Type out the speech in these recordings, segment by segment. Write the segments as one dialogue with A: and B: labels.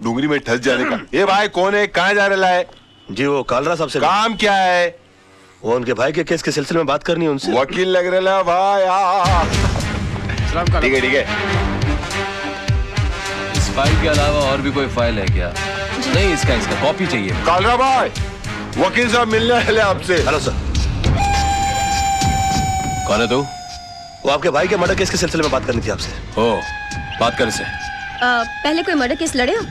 A: डूंगरी में ठस जाने का। ये भाई कौन है, कहाँ जा रहा है?
B: जी वो कालरा साहब से।
A: काम क्या है?
B: वो उनके भाई के केस के सिलसिले में बात करनी है उनसे।
A: वकील लग रहा है भाई। ठीक है ठीक है।
C: इस फाइल के अलावा और भी कोई फाइल है क्या? नहीं, इसका कॉपी चाहिए।
A: कालरा भाई, वकील साहब मिलने वाले आपसे।
B: Hello sir.
C: कौन है तू?
B: वो आपके भाई के मर्डर केस के सिलसिले में बात करनी थी आपसे।
C: ओ, बात कर इससे।
D: पहले कोई मर्डर केस लड़े हो?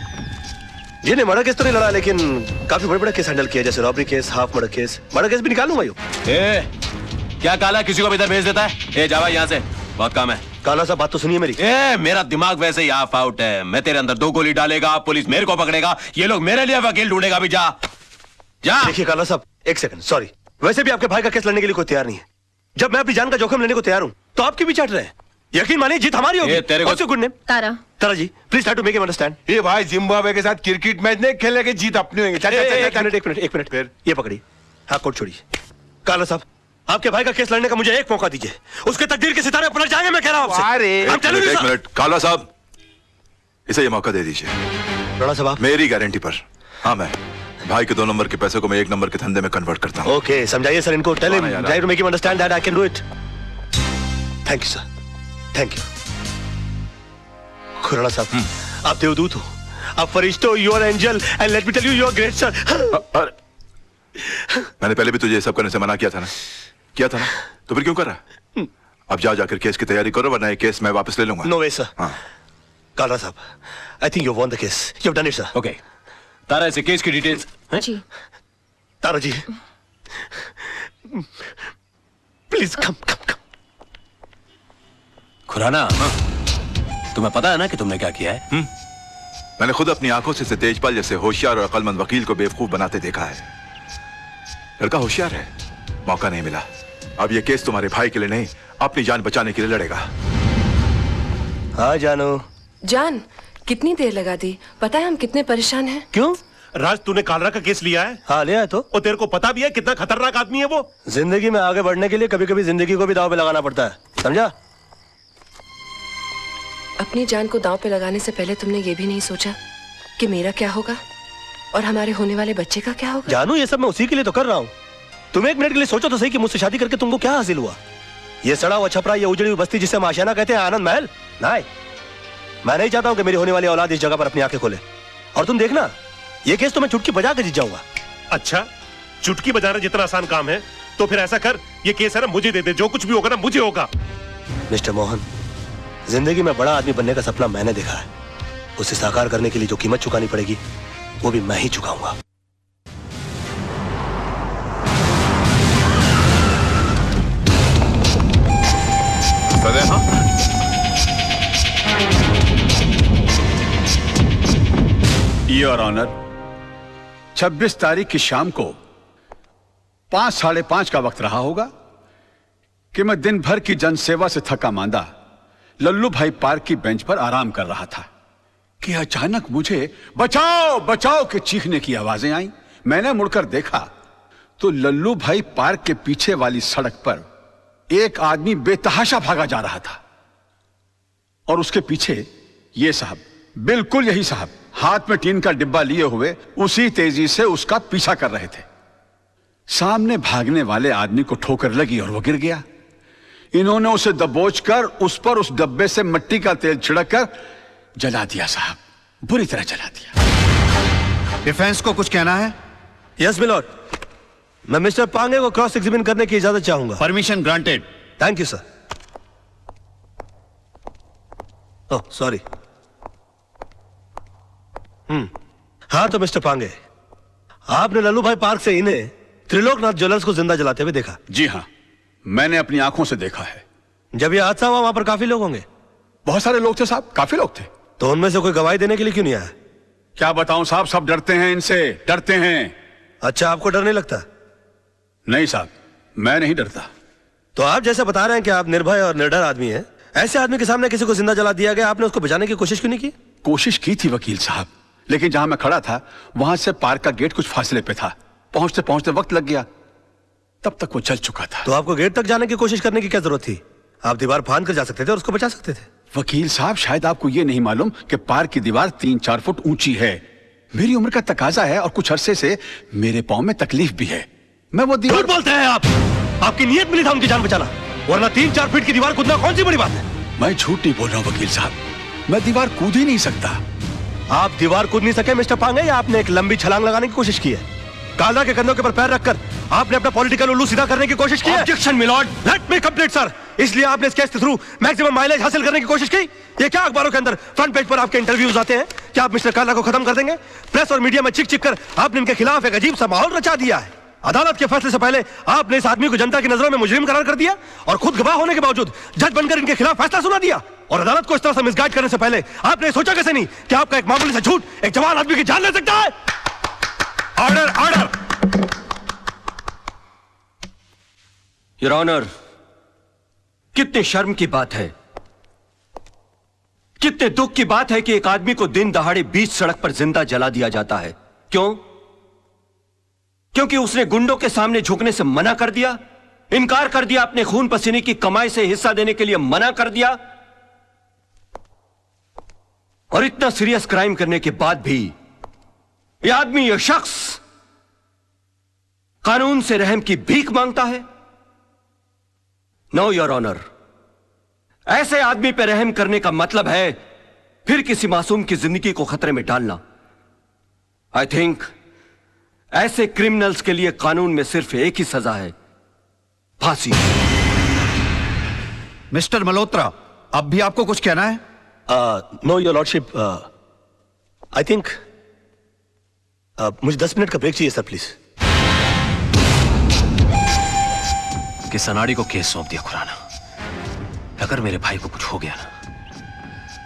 B: जी नहीं, मर्डर केस तो नहीं लड़ा, लेकिन काफी बड़े बड़े केस हैंडल किए, जैसे robbery case, half murder case. Murder case भी निकालूंगा यूं।
C: क्या काला किसी को भी इधर भेज देता है? ए जावा यहाँ से, बहुत काम है।
B: काला साहब बात तो सुनिए मेरी।
C: मेरा दिमाग वैसे ही ऑफ आउट है। मैं तेरे अंदर 2 गोली डालेगा, पुलिस मेरे को पकड़ेगा, ये लोग मेरे लिए वकील ढूंढेगा। भी जा जा।
B: देखिए काला साहब, एक सेकंड, सॉरी। वैसे भी आपके भाई का केस लड़ने के लिए कोई तैयार नहीं है। जब मैं अपनी जान का जोखिम लेने को तैयार हूँ तो आपकी भी चाट रहे हैं। यकीन मानिए जीत हमारी होगी।
C: तेरे को
B: good name
D: Tara.
B: Tara ji, please try to make him understand.
A: ये भाई जिम्बाब्वे के साथ क्रिकेट मैच नहीं खेलने के, जीत अपनी होगी।
B: एक मिनट फिर ये पकड़िए। हाँ, कोट छोड़िए। काला साहब, आपके भाई का केस लड़ने का मुझे एक मौका दीजिए। उसके तकदीर के सितारे पलट जाएंगे, मैं कह रहा हूँ आपसे।
E: एक मिनट काला साहब, इसे ये मौका दे दीजिए।
B: राणा साहब,
E: मेरी गारंटी पर। हाँ, मैं भाई के 2 नंबर के पैसे को मैं 1 नंबर के धंधे में कन्वर्ट करता हूँ।
B: ओके, समझाइए सर इनको। Tell him, try to make him understand that I can do it. Thank you sir, thank you. Khurana साहब, आप देवदूत हो, आप फरिश्ते हो, you are angel, and let me tell you, you are great sir.
E: मैंने पहले भी तुझे ये सब करने से मना किया था ना? तो फिर क्यों कर रहा? अब जाकर केस की तैयारी करो, वरना ये केस मैं वापस ले लूंगा।
B: नो वे सर। कालरा साहब, I think you won the case, you have done it sir.
C: Okay, Tara ऐसे केस की डिटेल्स।
D: जी
B: Tara ji, please come come come.
C: Khurana, तुम्हें पता है ना कि तुमने क्या किया है?
E: मैंने खुद अपनी आंखों से तेजपाल जैसे होशियार और अक्लमंद वकील को बेवकूफ बनाते देखा है। लड़का होशियार है, मौका नहीं मिला। अब ये केस तुम्हारे भाई के लिए नहीं, अपनी जान बचाने के लिए लड़ेगा।
B: हाँ जानू।
F: जान, कितनी देर लगा दी? पता है हम कितने परेशान हैं।
B: क्यों?
G: राज, तूने कालरा का केस लिया है?
B: हाँ लिया है। तो
G: और तेरे को पता भी है कितना खतरनाक आदमी है वो?
B: जिंदगी में आगे बढ़ने के लिए कभी कभी जिंदगी को भी दांव पे लगाना पड़ता है, समझा?
F: अपनी जान को दांव पे लगाने से पहले तुमने ये भी नहीं सोचा कि मेरा क्या होगा और हमारे होने वाले बच्चे का क्या होगा?
B: जानू, ये सब मैं उसी के लिए तो कर रहा हूँ। तुम एक मिनट के लिए सोचो तो सही कि मुझसे शादी करके तुमको क्या हासिल हुआ? ये सड़ा हुआ छपरा, ये उजड़ी हुई बस्ती जिसे हम आशियाना कहते हैं, आनंद महल? नहीं, मैं नहीं चाहता हूँ कि मेरी होने वाली औलाद इस जगह पर अपनी आंखें खोले। और तुम देखना, ये केस तो मैं चुटकी बजा के जीत जाऊंगा।
G: अच्छा, चुटकी बजाना जितना आसान काम है तो फिर ऐसा कर, ये केस है ना मुझे दे दे, जो कुछ भी होगा ना मुझे होगा।
B: मिस्टर मोहन, जिंदगी में बड़ा आदमी बनने का सपना मैंने देखा है। उसे साकार करने के लिए जो कीमत चुकानी पड़ेगी वो भी मैं ही चुकाऊंगा।
H: योर ऑनर, 26 तारीख की शाम को 5, साढ़े 5 का वक्त रहा होगा कि मैं दिन भर की जनसेवा से थका मांदा लल्लू भाई पार्क की बेंच पर आराम कर रहा था कि अचानक मुझे बचाओ बचाओ के चीखने की आवाजें आई। मैंने मुड़कर देखा तो लल्लू भाई पार्क के पीछे वाली सड़क पर एक आदमी बेतहाशा भागा जा रहा था और उसके पीछे ये साहब, बिल्कुल यही साहब, हाथ में टीन का डिब्बा लिए हुए उसी तेजी से उसका पीछा कर रहे थे। सामने भागने वाले आदमी को ठोकर लगी और वो गिर गया। इन्होंने उसे दबोचकर उस पर उस डब्बे से मिट्टी का तेल छिड़ककर जला दिया साहब, बुरी तरह जला दिया।
I: डिफेंस को कुछ कहना है?
B: यस मिलॉर्ड, मैं मिस्टर पांगे को क्रॉस एग्जामिन करने की इजाजत चाहूंगा।
I: Permission granted.
B: Thank you sir. Oh sorry. हाँ तो मिस्टर पांगे, आपने लल्लू भाई पार्क से इन्हें त्रिलोकनाथ ज्वेलर्स को जिंदा जलाते हुए देखा?
H: जी हाँ, मैंने अपनी आंखों से देखा है।
B: जब यह हादसा हुआ वहां पर काफी लोग होंगे?
H: बहुत सारे लोग थे साहब, काफी लोग थे।
B: तो उनमें से कोई गवाही देने के लिए क्यों नहीं आया?
H: क्या बताऊं साहब, सब डरते हैं इनसे, डरते हैं।
B: अच्छा, आपको डर नहीं लगता?
H: नहीं साहब, मैं नहीं डरता।
B: तो आप जैसे बता रहे हैं कि आप निर्भय और निडर आदमी हैं, ऐसे आदमी के सामने किसी को जिंदा जला दिया गया, आपने उसको बचाने की कोशिश क्यों नहीं की?
H: कोशिश की थी वकील साहब, लेकिन जहां मैं खड़ा था वहां से पार्क का गेट कुछ फासले पे था। पहुंचते पहुंचते वक्त लग गया, तब तक वो जल चुका था।
B: तो आपको गेट तक जाने की कोशिश करने की क्या जरूरत थी? आप दीवार फांद कर जा सकते थे और उसको बचा सकते थे।
H: वकील साहब, शायद आपको ये नहीं मालूम कि पार्क की दीवार 3-4 फुट ऊंची है। मेरी उम्र का तकाजा है और कुछ अरसे से मेरे पांव में तकलीफ भी है। मैं वो दीवार...
B: झूठ बोलते हैं आप। आपकी नीयत मिली था उनकी जान बचाना, वरना 3-4 फीट की दीवार कूदना कौन सी बड़ी बात है?
H: मैं झूठ नहीं बोल रहा हूं वकील साहब, मैं दीवार कूद ही नहीं सकता।
B: आप दीवार कूद नहीं सके मिस्टर पांगे, या आपने एक लंबी छलांग लगाने की कोशिश की है? काला के कंधों के ऊपर पैर रखकर आपने अपना पॉलिटिकल उल्लू सीधा करने की कोशिश की है?
C: Objection milord.
B: Let me complete sir. इसलिए आपने इस केस के थ्रू मैक्सिमम माइलेज हासिल करने की कोशिश की? ये क्या अखबारों के अंदर फ्रंट पेज पर आपके इंटरव्यूज आते हैं? क्या आप मिस्टर काला को खत्म कर देंगे? प्रेस और मीडिया में चिक चिक कर आपने इनके खिलाफ एक अजीब सा माहौल रचा दिया है। अदालत के फैसले से पहले आपने इस आदमी को जनता की नजरों में मुजरिम करार कर दिया और खुद गवाह होने के बावजूद जज बनकर इनके खिलाफ फैसला सुना दिया। और अदालत को इस तरह से मिसगाइड करने से पहले आपने सोचा कैसे नहीं कि आपका एक मामूली सा झूठ एक जवान आदमी की जान ले सकता है?
C: Order, order. योर ऑनर, कितने शर्म की बात है, कितने दुख की बात है कि एक आदमी को दिन दहाड़े बीच सड़क पर जिंदा जला दिया जाता है। क्यों? क्योंकि उसने गुंडों के सामने झुकने से मना कर दिया, इनकार कर दिया, अपने खून पसीने की कमाई से हिस्सा देने के लिए मना कर दिया। और इतना सीरियस क्राइम करने के बाद भी यह आदमी, यह शख्स कानून से रहम की भीख मांगता है। नो योर ऑनर, ऐसे आदमी पर रहम करने का मतलब है फिर किसी मासूम की जिंदगी को खतरे में डालना। आई थिंक ऐसे क्रिमिनल्स के लिए कानून में सिर्फ एक ही सजा है, फांसी।
I: मिस्टर मल्होत्रा, अब भी आपको कुछ कहना है?
B: Know your lordship, I think मुझे 10 मिनट का ब्रेक चाहिए सर, प्लीज।
C: कि सनाड़ी को केस सौंप दिया खुराना। अगर मेरे भाई को कुछ हो गया ना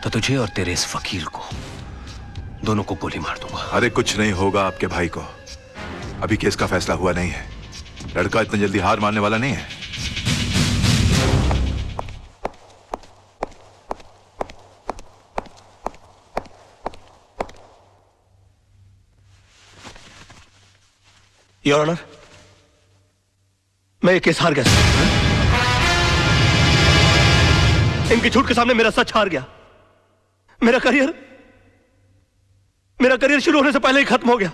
C: तो तुझे और तेरे इस वकील को दोनों को गोली मार दूंगा।
E: अरे कुछ नहीं होगा आपके भाई को, अभी केस का फैसला हुआ नहीं है। लड़का इतनी जल्दी हार मानने वाला नहीं है।
B: योर ऑनर, मैं ये केस हार गया। इनके झूठ के सामने मेरा सच हार गया। मेरा करियर शुरू होने से पहले ही खत्म हो गया।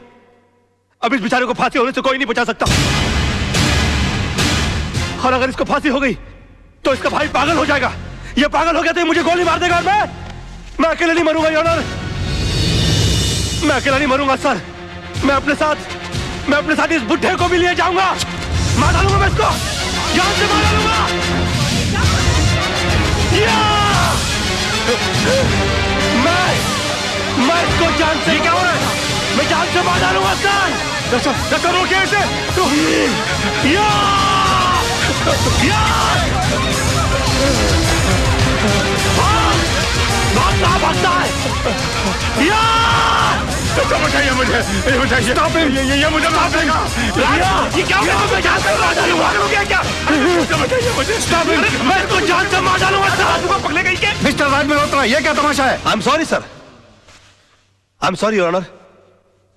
B: अब इस बेचारे को फांसी होने से कोई नहीं बचा सकता। और अगर इसको फांसी हो गई तो इसका भाई पागल हो जाएगा। ये पागल हो गया तो ये मुझे गोली मार देगा और मैं अकेले नहीं मरूंगा योर ऑनर। मैं अकेला नहीं मरूंगा सर। मैं अपने साथ इस बुढ़े को भी लिए जाऊंगा। मार डालूंगा मैं इसको, जान से मार डालूंगा। मैं इसको जान से, क्या हो रहा है? मैं जान से मार डालूंगा सर। रोकिए इसे। भागता है।
G: बताइए मुझे, ये बताइए। ये मुझे मार देगा।
B: ये क्या हो गया? मैं जान से मार डालूंगा। क्या?
G: बताइए मुझे।
B: मैं इसको जान से मार डालूंगा सर। पकड़े गई के?
I: मिस्टर राज मल्होत्रा, ये क्या तमाशा है?
B: I am sorry sir, I am sorry your honour,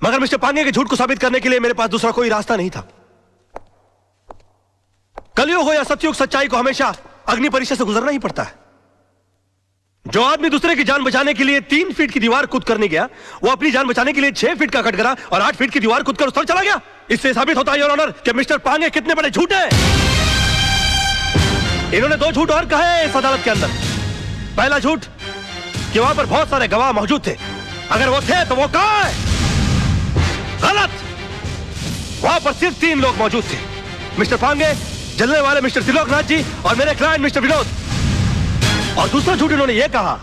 B: मगर मिस्टर पांगे के झूठ को साबित करने के लिए मेरे पास दूसरा कोई रास्ता नहीं था। कलयुग हो या सतयुग, सच्चाई को हमेशा अग्नि परीक्षा से गुजरना ही पड़ता है। जो आदमी दूसरे की जान बचाने के लिए 3 फीट की दीवार कूद करने गया, वो अपनी जान बचाने के लिए 6 फीट का कटघरा और 8 फीट की दीवार कूद कर उस तरफ चला गया। इससे साबित होता है योर ऑनर कि मिस्टर पांगे कितने बड़े झूठ हैं। इन्होंने 2 झूठ और कहे इस अदालत के अंदर। पहला झूठ कि वहां पर बहुत सारे गवाह मौजूद थे। अगर वो थे तो वो कहां है? गलत। वहां पर सिर्फ 3 लोग मौजूद थे, मिस्टर पांगे, जलने वाले मिस्टर त्रिलोकनाथ जी और मेरे क्लाइंट मिस्टर विनोद। और दूसरा झूठ इन्होंने ये कहा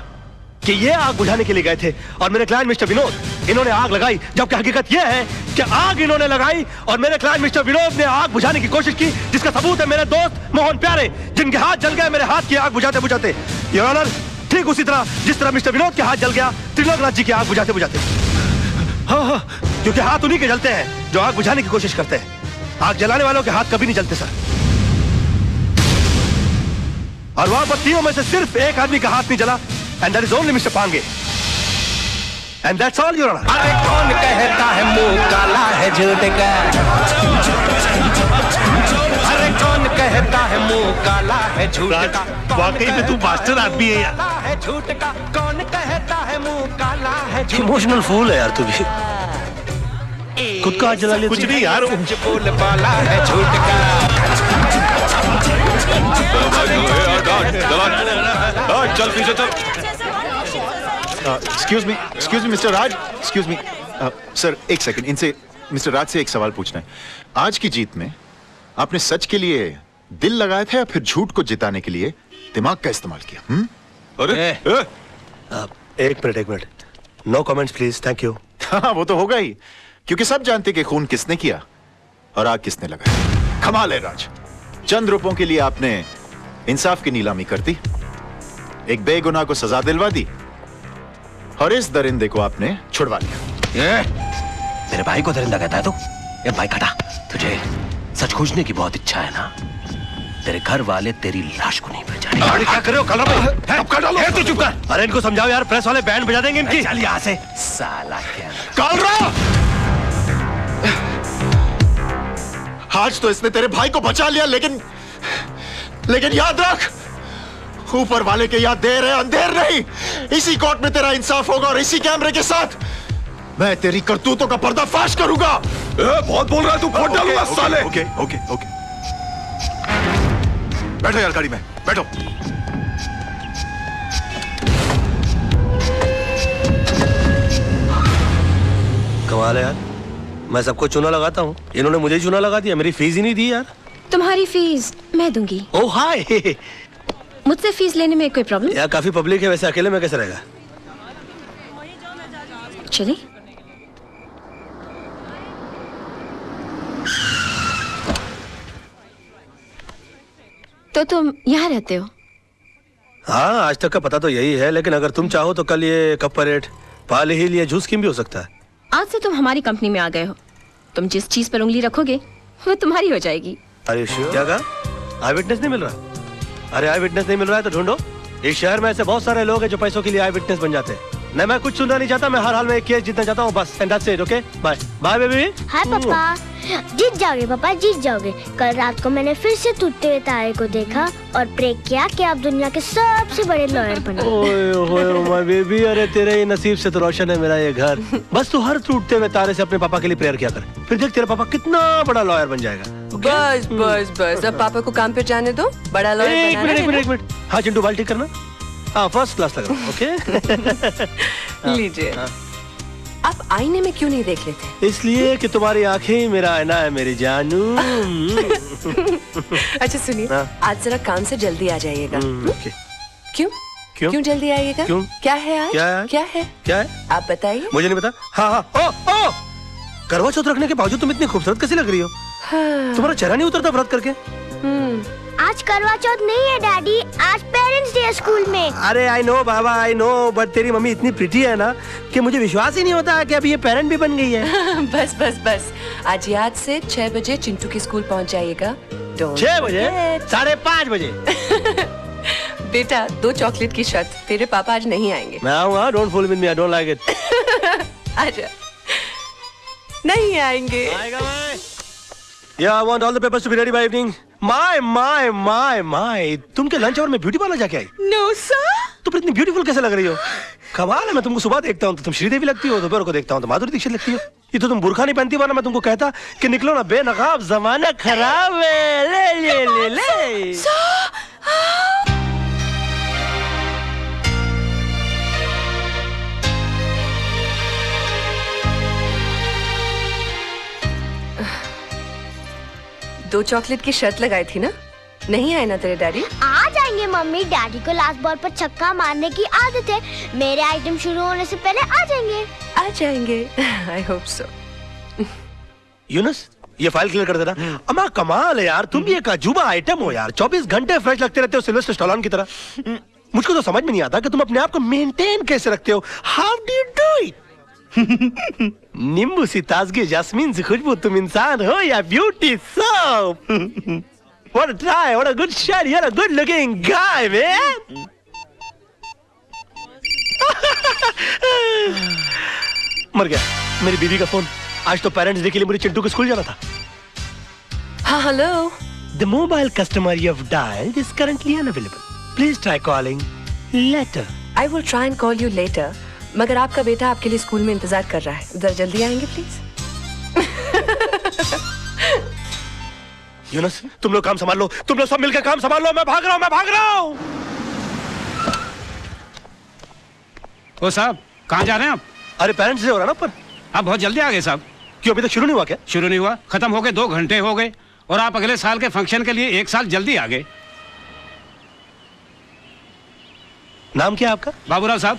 B: कि ये आग बुझाने के लिए गए थे और मेरे क्लाइंट मिस्टर विनोद इन्होंने आग लगाई, जबकि हकीकत यह है कि आग इन्होंने लगाई और मेरे क्लाइंट मिस्टर विनोद ने आग बुझाने की कोशिश की, जिसका सबूत है मेरे दोस्त मोहन प्यारे, जिनके हाथ जल गए मेरे हाथ की आग बुझाते बुझाते। योर ऑनर, ठीक उसी तरह जिस तरह मिस्टर विनोद के हाथ जल गया त्रिलोकनाथ जी की आग बुझाते बुझाते। हाँ, क्योंकि हाथ उन्हीं के जलते हैं जो आग बुझाने की कोशिश करते हैं। आग जलाने वालों के हाथ कभी नहीं जलते सर। और वहां पर तीनों में से सिर्फ एक आदमी का हाथ नहीं जला, and that is only mister Pange, and that's all your honour.
J: अरे कौन कहता है मुंह काला है झूठ का? अरे कौन कहता है मुंह काला है झूठ का?
G: वाकई में तू मास्टर आदमी है यार।
J: है झूठ का, कौन कहता है मुंह काला है झूठ
B: इमोशनल फूल है यार तू भी। खुद का हाथ जला लिया।
G: कुछ नहीं यार,
J: बोल बाला है झूठ का।
E: चल पीछे चल।
I: एक्सक्यूज मी मिस्टर राज, एक्सक्यूज मी सर, एक सेकंड, इनसे मिस्टर राज से एक सवाल पूछना है। आज की जीत में आपने सच के लिए दिल लगाया था या फिर झूठ को जिताने के लिए दिमाग का इस्तेमाल किया?
E: अरे
B: एक minute, no comments please, thank you.
I: हाँ, वो तो होगा ही, क्योंकि सब जानते कि खून किसने किया और आग किसने लगाई। कमाल है राज, चंद रुपयों के लिए आपने इंसाफ की नीलामी कर दी, एक बेगुनाह को सजा दिलवा दी और इस दरिंदे को आपने छुड़वा लिया।
J: मेरे भाई को दरिंदा कहता है तू? ये भाई खटा, तुझे सच खोजने की बहुत इच्छा है ना? तेरे घर वाले तेरी लाश को नहीं पहचानेंगे।
B: अरे क्या कर रहे हो? कल अब कर डालो। तू चुप कर। अरे इनको समझाओ यार, प्रेस वाले बैंड बजा देंगे इनकी।
J: चल यहाँ से साला। क्या
I: आज तो इसने तेरे भाई को बचा लिया, लेकिन याद रख, ऊपर वाले के याद देर है अंधेर नहीं। इसी कोर्ट में तेरा इंसाफ होगा और इसी कैमरे के साथ मैं तेरी करतूतों का पर्दाफाश करूंगा।
E: बहुत बोल रहा है तू, फोन डालूंगा साले। ओके ओके ओके, बैठो यार गाड़ी में, बैठो।
B: कमाल है यार, मैं सबको चूना लगाता हूँ, इन्होंने मुझे चूना लगा दिया। मेरी फीस ही नहीं दी यार।
D: तुम्हारी फीस मैं दूंगी।
B: ओह हाय।
D: मुझसे फीस लेने में कोई प्रॉब्लम?
B: यार काफी पब्लिक है, वैसे अकेले में कैसे रहेगा?
D: चलिए। तो तुम यहाँ रहते हो?
B: हाँ, आज तक का पता तो यही है, लेकिन अगर तुम चाहो तो कल ये कप परेड, पाल ही लिए जूस स्कीम भी हो सकता है।
D: आज से तुम हमारी कंपनी में आ गए हो। तुम जिस चीज पर उंगली रखोगे वो तुम्हारी हो जाएगी।
B: अरे क्या कहा? आई विटनेस नहीं मिल रहा? अरे आई विटनेस नहीं मिल रहा है तो ढूंढो। इस शहर में ऐसे बहुत सारे लोग हैं जो पैसों के लिए आई विटनेस बन जाते हैं। नहीं, मैं कुछ सुनना नहीं चाहता, मैं हर हाल में एक केस जीतना चाहता हूँ बस। And that's it, okay? Bye bye baby.
K: Hi पापा, जीत जाओगे पापा, जीत जाओगे। कल रात को मैंने फिर से टूटते हुए तारे को देखा और प्रे किया कि आप दुनिया के सबसे बड़े लॉयर बनो।
B: ओए ओए माय बेबी, अरे तेरे ही नसीब से तो रोशन है मेरा ये घर। बस तू हर टूटते हुए तारे से अपने पापा के लिए प्रेयर किया कर, फिर देख तेरे पापा कितना बड़ा लॉयर बन जाएगा।
F: बस बस बस, अब पापा को काम पे जाने दो, बड़ा लॉयर
B: एक मिनट। हाँ चिंटू, बाल्टी करना। हाँ, फर्स्ट क्लास लग रहा है, ओके?
F: लीजिए। आप आईने में क्यों नहीं देख लेते?
B: इसलिए कि तुम्हारी आंखें ही मेरा आईना है मेरी जानू।
F: अच्छा सुनिए, आज जरा काम से जल्दी आ जाइएगा।
B: ओके।
F: क्यों
B: क्यों
F: क्यों जल्दी आइएगा?
B: क्यों?
F: क्या है आज?
B: क्या है?
F: आप बताइए।
B: मुझे नहीं पता। हाँ, ओ करवा चौथ रखने के बावजूद तुम इतनी खूबसूरत कैसी लग रही हो? तुम्हारा चेहरा नहीं उतरता व्रत करके?
K: आज करवा चौथ नहीं है डैडी, आज पेरेंट्स डे है स्कूल में।
B: अरे I know Baba, I know, but तेरी मम्मी इतनी प्रिटी है ना कि मुझे विश्वास ही नहीं होता कि अभी ये पेरेंट भी बन गई है।
F: बस बस बस, आज याद से 6 बजे चिंटू की स्कूल पहुंच जाइएगा।
B: 6 बजे? 5:30 बजे?
F: बेटा, 2 चॉकलेट की शर्त, तेरे पापा आज नहीं आएंगे।
B: मैं आऊंगा, don't fool with me, I don't like it.
F: आजा। नहीं आएंगे।
B: आएगा मैं। Yeah, I want all the papers to be ready by evening. My. तुम के लंच आवर में ब्यूटी पार्लर जाके आई?
F: No sir.
B: तुम इतनी ब्यूटीफुल कैसे लग रही हो? कमाल है, मैं तुमको सुबह देखता हूँ तो तुम श्रीदेवी लगती हो, दोपहर को देखता हूँ तो माधुरी दीक्षित लगती हो। ये तो तुम बुर्खा नहीं पहनती, वरना मैं तुमको कहता कि निकलो ना बेनकाब, जमाना खराब है। ले।
F: दो चॉकलेट की शर्त लगाई थी ना? नहीं आए ना तेरे डैडी?
K: आ जाएंगे मम्मी, डैडी को लास्ट बॉल पर छक्का मारने की आदत है। मेरे आइटम शुरू होने से पहले आ जाएंगे।
F: I hope so.
B: यूनुस, ये फाइल क्लियर कर देना। अम्मा कमाल है यार, तुम भी एक अजूबा आइटम हो यार। 24 घंटे फ्रेश लगते रहते हो, सिल्वेस्टर स्टैलोन की तरह। मुझको तो समझ में नहीं आता कि तुम अपने आप को मेंटेन कैसे रखते हो। How do you do it? नींबू सी ताजगी, जास्मीन सी खुशबू, तुम इंसान हो या beauty soap? What a try, what a good shot, you're a good looking guy, man. मर गया मेरी बीवी का फोन। आज तो पेरेंट्स डे के लिए मुझे चिंटू के स्कूल जाना था।
F: हाँ, hello.
B: The mobile customer you have dialed is currently unavailable. Please try calling later.
F: I will try and call you later. मगर आपका बेटा आपके लिए स्कूल में इंतजार कर रहा है. उधर जल्दी आएंगे प्लीज.
B: यूनुस, तुम लोग काम संभाल लो. तुम लोग सब मिलकर काम संभाल लो. मैं भाग रहा हूँ.
L: ओ साहब, कहाँ जा रहे हैं आप?
B: अरे पेरेंट्स डे हो रहा ना ऊपर.
L: आप बहुत जल्दी आ गए साहब.
B: क्यों, अभी तक शुरू नहीं हुआ क्या?
L: शुरू नहीं हुआ, खत्म हो गए, 2 घंटे हो गए और आप अगले साल के फंक्शन के लिए 1 साल जल्दी आ गए.
B: नाम क्या है आपका?
L: बाबूराव साहब.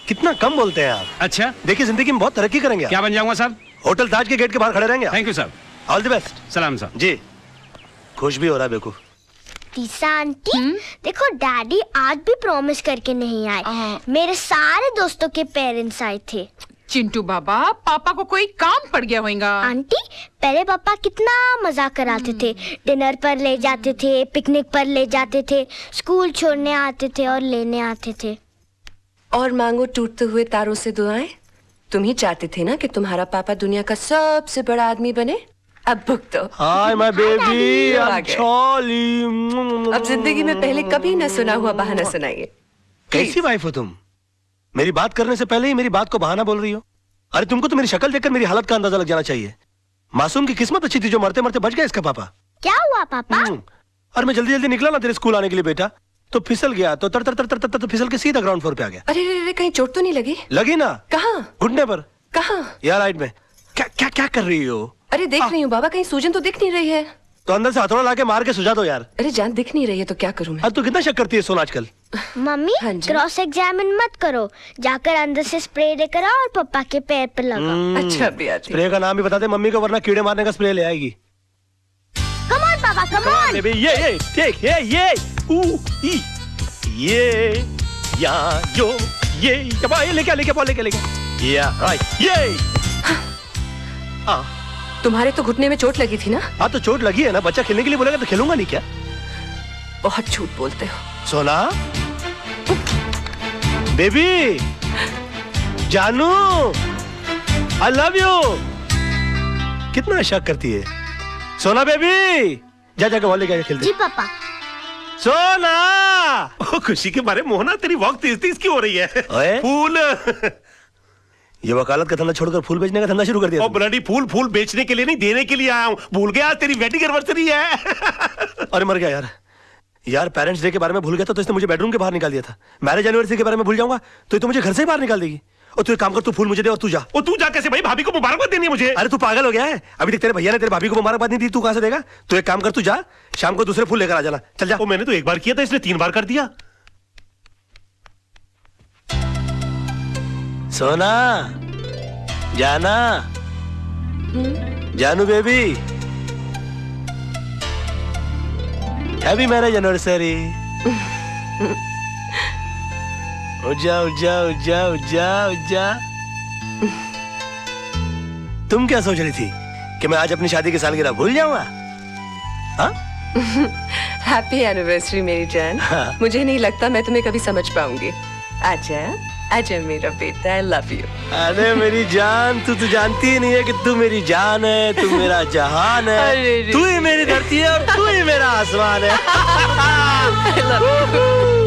B: कितना कम बोलते हैं आप.
L: अच्छा,
B: देखिए जिंदगी में बहुत तरक्की करेंगे.
L: क्या बन जाऊंगा साहब?
B: होटल ताज के गेट के बाहर खड़े रहेंगे.
L: थैंक यू साहब.
B: All the best.
L: सलाम साहब.
B: जी. खुश भी हो रहा है बेवकूफ.
K: तीसा आंटी, देखो डैडी आज भी प्रॉमिस करके नहीं आए. मेरे सारे दोस्तों के पेरेंट्स आए थे.
M: चिंटू बाबा, पापा को कोई काम पड़ गया होगा.
K: आंटी, पहले पापा कितना मजाक कराते थे. डिनर पर ले जाते थे, पिकनिक पर ले जाते थे, स्कूल छोड़ने आते थे और लेने आते थे.
F: और मांगो टूटते हुए तारों से दुआएं. तुम ही चाहते थे ना कि तुम्हारा पापा दुनिया का सबसे बड़ा आदमी बने. अब भुगतो.
B: Hi my baby, I am Charlie.
F: अब जिंदगी में पहले कभी न सुना हुआ बहाना सुनाइए.
B: कैसी वाइफ हो तुम? मेरी बात करने से पहले ही मेरी बात को बहाना बोल रही हो. अरे तुमको तो मेरी शक्ल देखकर मेरी हालत का अंदाजा लग जाना चाहिए. मासूम की किस्मत अच्छी थी जो मरते मरते बच गया इसका पापा.
K: क्या हुआ पापा?
B: और मैं जल्दी जल्दी निकला ना तेरे स्कूल आने के लिए बेटा, तो फिसल गया. तो तर तर तर तर तर, तर, फिसल के सीधा ग्राउंड फ्लोर पे आ गया.
F: अरे कहीं चोट तो नहीं लगी?
B: लगी ना.
F: कहाँ?
B: घुटने पर.
F: कहाँ?
B: यार राइट में. क्या क्या क्या कर रही हो?
F: अरे देख रही हूँ बाबा, कहीं सूजन तो दिख नहीं रही है.
B: तो अंदर से हथौड़ा लाके मार के सुझा दो यार.
F: अरे जान दिख नहीं रही है तो क्या करूँ मैं?
B: अब तू कितना शक करती है सोना आजकल.
K: मम्मी, क्रॉस एग्जामिन मत करो. जाकर अंदर से स्प्रे लेकर आओ और पापा के पैर पे लगाओ.
F: अच्छा भी आती.
B: स्प्रे का नाम भी बता दे मम्मी को, वरना कीड़े मारने का स्प्रे ले आएगी.
K: कम ऑन पापा, कम ऑन.
B: ये टेक ये या यो ये लेके या राइट ये.
F: तुम्हारे तो घुटने में चोट लगी थी ना?
B: हाँ तो चोट लगी है ना. बच्चा खेलने के लिए बोलेगा तो खेलूंगा नहीं क्या?
F: बहुत झूठ बोलते हो.
B: सोना, बेबी, जानू, आई लव यू. कितना शक करती है सोना. बेबी जा जाके वॉल लेके खेलते.
K: जी पापा.
B: सोना.
G: ओ, खुशी के बारे मोहना, तेरी वॉक तेज तेज क्यों हो रही है? फूल.
B: ये वकालत का धंधा छोड़कर फूल बेचने का धंधा शुरू कर दिया.
G: ओ ब्लडी फूल बेचने के लिए नहीं, देने के लिए आया हूँ. भूल गया तेरी वेडिंग एनिवर्सरी है.
B: अरे मर गया यार पेरेंट्स डे के बारे में भूल गया था तो इसने मुझे बेडरूम के बाहर निकाल दिया था. मैरिज एनिवर्सरी के बारे में भूल जाऊंगा तो ये तो मुझे घर से ही बाहर निकाल देगी. और तू एक काम कर, तू फूल मुझे दे और तू जा.
G: और तू जा कैसे भाई? भाभी को मुबारकबाद देनी है मुझे.
B: अरे तू पागल हो गया है? अभी तक तेरे भैया ने तेरे भाभी को मुबारकबाद नहीं दी, तू कहां से देगा? तू एक काम कर, तू जा, शाम को दूसरे फूल लेकर आ जाना. चल जा.
G: वो मैंने तो एक बार किया था, इसने 3 बार कर दिया.
B: सोना, जाना, जानू बेबी, हैप्पी मैरिज एनिवर्सरी. उजा. तुम क्या सोच रही थी कि मैं आज अपनी शादी की सालगिरह भूल जाऊंगा? हाँ?
F: हैप्पी एनिवर्सरी मेरी जान. मुझे नहीं लगता मैं तुम्हें कभी समझ पाऊंगी. आजा मेरा बेटा, आई लव यू.
B: अरे मेरी जान, तू तो जानती ही नहीं है कि तू मेरी जान है, तू मेरा जहान है, तू ही मेरी धरती है और तू ही मेरा आसमान है.
F: I love you.